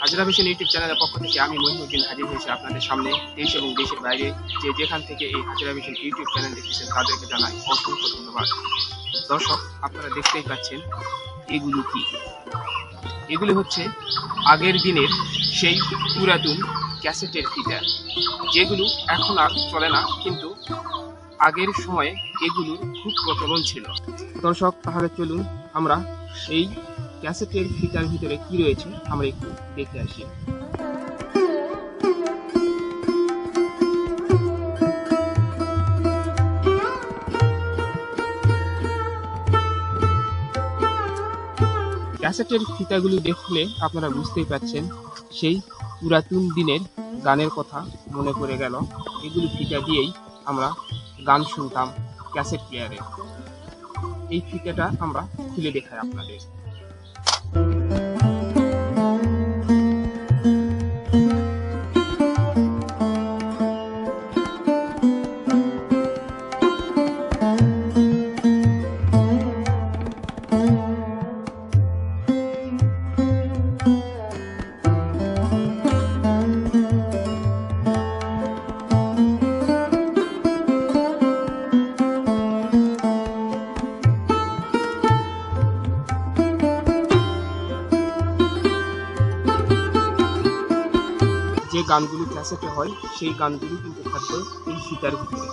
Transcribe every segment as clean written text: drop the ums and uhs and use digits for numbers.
Hazra vision YouTube চ্যানেলের পক্ষ থেকে আমি মহিউদ্দিন হাজির হয়েছি আপনাদের সামনে। দেশ এবং দেশের বাইরে যেখান থেকে এই হাজরা ভিশন ইউটিউব চ্যানেল দেখতেছেন তাদেরকে জানাই অসংখ্য ধন্যবাদ। দর্শক, আপনারা দেখতেই পাচ্ছেন এগুলো কি? এগুলি হচ্ছে আগের দিনের সেই পুরাতন ক্যাসেটের ফিচার, যেগুলো এখন আর চলে না, কিন্তু আগের সময়ে এগুলোর খুব প্রচলন ছিল। দর্শক, তাহলে চলুন আমরা এই ক্যাসেটের ফিচার ভিতরে কি রয়েছে আমরা একটু দেখে আসি। ক্যাসেটের ফিতাগুলো দেখলে আপনারা বুঝতেই পারছেন সেই পুরাতন দিনের গানের কথা মনে পড়ে গেল। এগুলো ফিতা দিয়েই আমরা গান শুনতাম ক্যাসেট প্লেয়ারে। এই ফিতাটা আমরা খুলে দেখাই আপনাদের। যে গানগুলো ক্যাসেটে হয় সেই গানগুলো কিন্তু থাকবে এই ফিতার ভিতরে।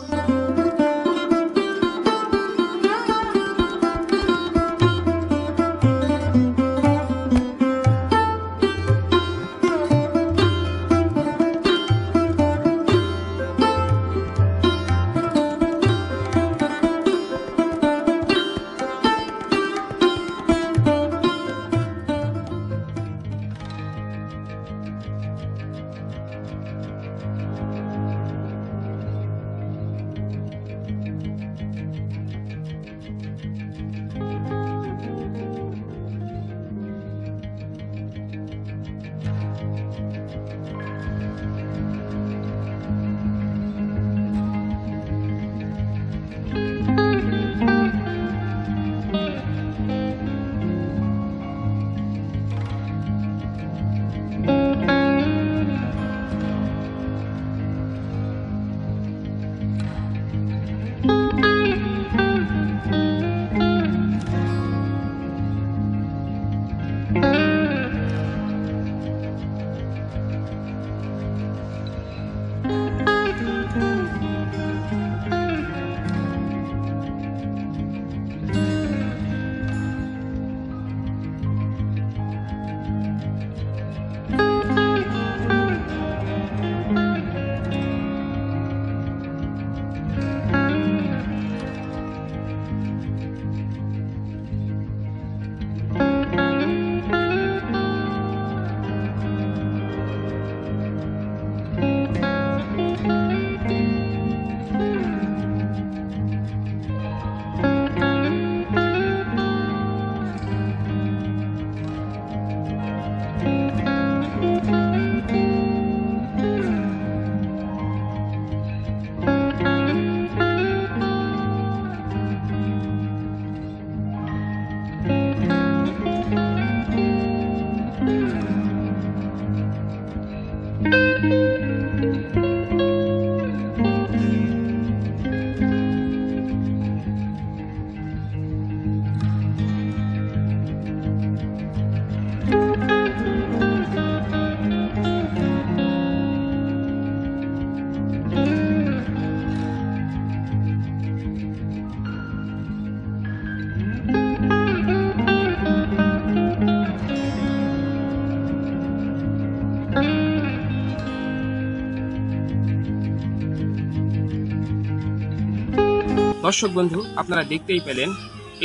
দর্শক বন্ধু, আপনারা দেখতেই পেলেন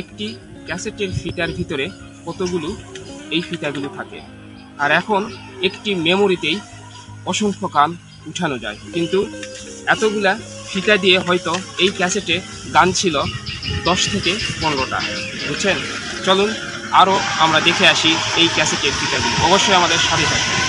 একটি ক্যাসেটের ফিতার ভিতরে কতগুলো এই ফিতাগুলো থাকে। আর এখন একটি মেমোরিতেই অসংখ্য গান উঠানো যায়, কিন্তু এতগুলা ফিতা দিয়ে হয়তো এই ক্যাসেটে গান ছিল 10 থেকে 15টা। বুঝছেন? চলুন আরও আমরা দেখে আসি এই ক্যাসেটের ফিতাগুলো। অবশ্যই আমাদের সাথে থাকবেন।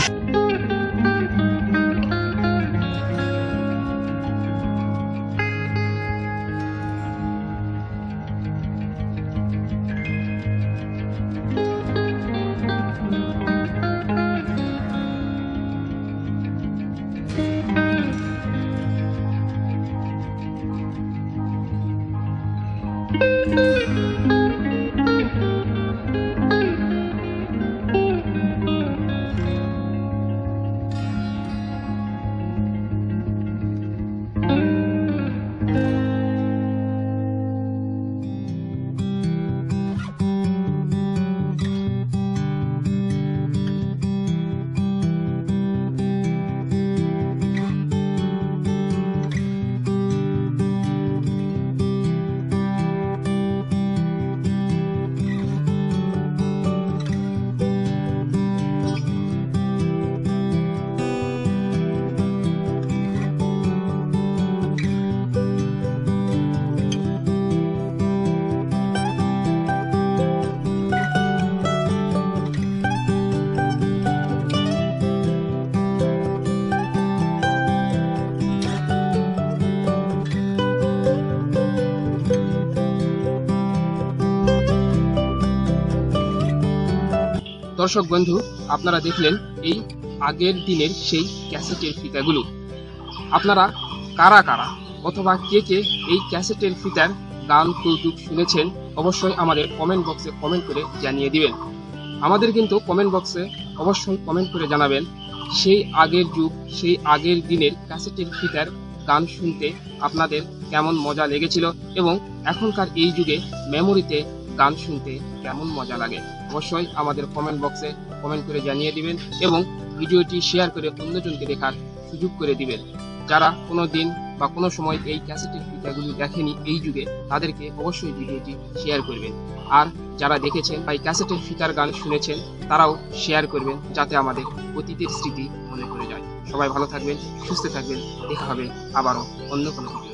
দর্শক বন্ধু, আপনারা দেখলেন এই আগের দিনের সেই ক্যাসেটের ফিতাগুলো। আপনারা কারা কারা অথবা কে কে এই ক্যাসেটের ফিতার গান কৌতুক শুনেছেন অবশ্যই আমাদের কমেন্ট বক্সে কমেন্ট করে জানিয়ে দিবেন। আমাদের কিন্তু কমেন্ট বক্সে অবশ্যই কমেন্ট করে জানাবেন সেই আগের যুগ, সেই আগের দিনের ক্যাসেটের ফিতার গান শুনতে আপনাদের কেমন মজা লেগেছিল এবং এখনকার এই যুগে মেমোরিতে গান শুনতে কেমন মজা লাগে। অবশ্যই আমাদের কমেন্ট বক্সে কমেন্ট করে জানিয়ে দিবেন এবং ভিডিওটি শেয়ার করে অন্যজনকে দেখার সুযোগ করে দিবেন। যারা কোনো দিন বা কোনো সময় এই ক্যাসেটের ফিতাগুলি দেখেনি এই যুগে, তাদেরকে অবশ্যই ভিডিওটি শেয়ার করবেন। আর যারা দেখেছেন বা এই ক্যাসেটের ফিতার গান শুনেছেন, তারাও শেয়ার করবেন যাতে আমাদের অতীতের স্মৃতি মনে পড়ে যায়। সবাই ভালো থাকবেন, সুস্থ থাকবেন। দেখা হবে আবারও অন্য কোনো ভিডিও।